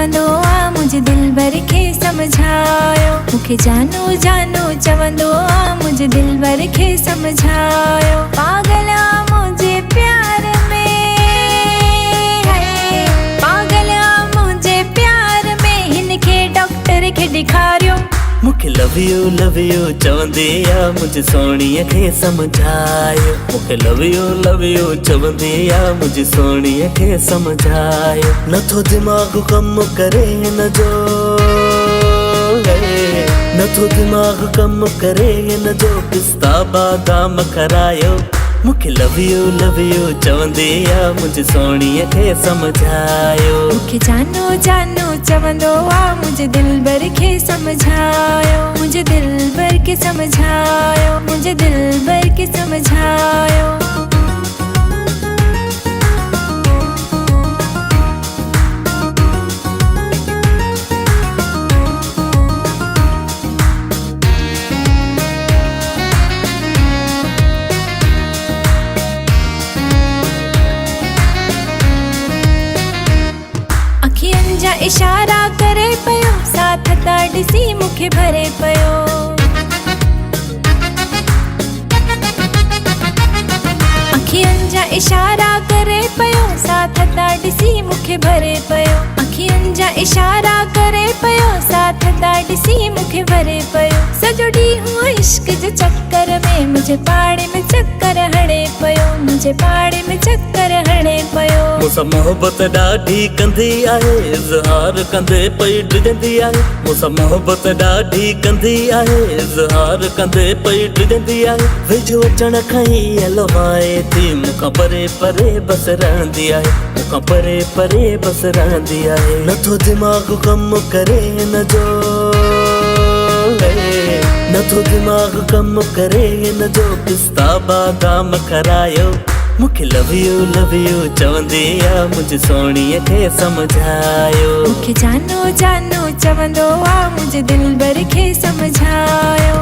चवंदो आ मुझे दिल भर के समझायो। मुखे जानू जानू चवंदो आ मुझे दिल भर के समझायो। पागल आ मुझे प्यार में, है पागल आ मुझे प्यार में, हिनखे डॉक्टर के दिखारियो। मुखे लव यू चवंदी आ मुझे सोणीअ खे समझायो। मुखे लव यू चवंदी आ मुझे सोणीअ खे समझायो। नथो दिमाग़ कम करे हिन जो, नथो दिमाग़ कम करे हिन जो, पिस्ता बादाम खारायो। मुखे लव यू चवंदी आ मुझे सोणीअ खे समझायो। मुखे जानू जानू चवंदो आ मुझे दिल भर के समझायो। मुझे दिल भर के समझायो, मुझे दिल भर के समझायो। अखियन जा इशारा करे पयो, साथ ता ॾिसी मुखे भरे पयो। अखियन जा इशारा करे पयो, साथ ता ॾिसी मुखे भरे पयो। अखियन जा इशारा करे पयो, साथ ता ॾिसी मुखे भरे पयो। सॼो ॾींहुं इश्क जे चक्कर में मुझे पाड़े में चक्कर हणे पयो, मुझे पाड़े में चक्कर हणे पयो। मूंसां मोहबत ॾाढी कंदी आहे, इज़हार कंदे पई डिॼंदी आहे। मूंसां मोहबत ॾाढी कंदी आहे, इज़हार कंदे पई डिॼंदी आहे। वेझो अचण खां ई हलवाए थी, मूंखां परे परे बसि रहंदी आहे, मूंखां परे परे बसि रहंदी आहे। नथो दिमाग़ कम करे हिन जो, नथो दिमाग़ कम करे हिन जो, पिस्ता बादाम खारायो। मुखे लव यू चवंदी आ मुझे सोणीअ खे समझायो। मुखे जानू जानू चवंदो आ मुझे दिल भर के समझायो।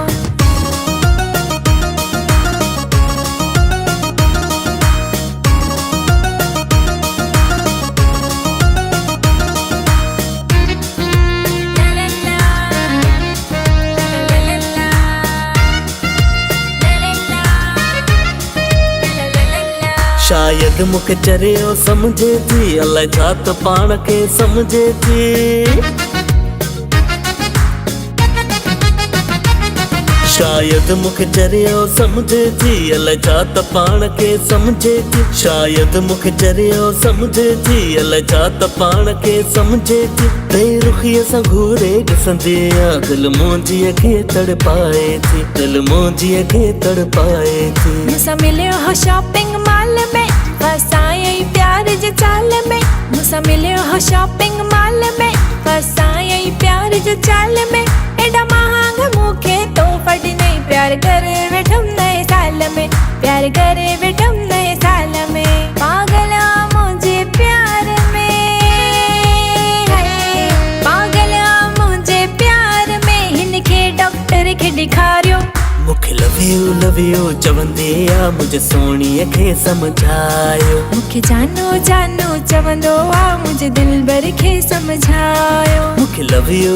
शायद मुखे चरियो समझे थी, अलाए छा त पाण खे समझे थी। शायद मुखे चरियो समझे थी, अलाए छा त पाण खे समझे थी। शायद मुखे चरियो समझे थी, अलाए छा त पाण खे समझे थी। बेरुखीअ सां घूरे ॾिसंदी आ, दिल मुंहिंजीअ खे तड़पाए थी, दिल मुंहिंजीअ खे तड़पाए थी। मूंसां मिलियो हो शॉपिंग मॉल में, फसायई प्यार जे चाल में। मूंसां मिलियो हो शॉपिंग मॉल में, फसायई प्यार जे चाल में। एॾा महांगा मूंखे तोहफ़ा ॾिनई, प्यार करे वेठम नए साल में, प्यार करे वेठम नए साल में। पागल आ मुझे प्यार में, है पागल आ मुझे प्यार में, हिनखे डॉक्टर के दिखारियो। मुखे लव यू चवंदी आ मुझे सोणीअ खे समझायो। मुखे जानू जानू चवंदो आ मुझे दिल भर के समझायो। मुखे लव यू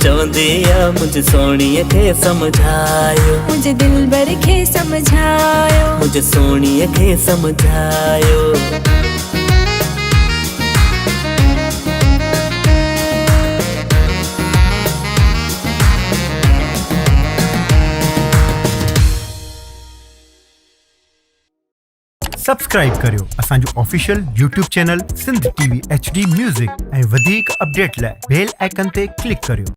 चवंदी आ मुझे सोणीअ खे समझायो। मुझे दिल भर के समझायो, मुझे सोणीअ खे समझायो। सब्सक्राइब करियो असांजो official YouTube channel Sindh TV HD music ऐं वधीक अपडेट लाइ बेल आइकन ते क्लिक करियो।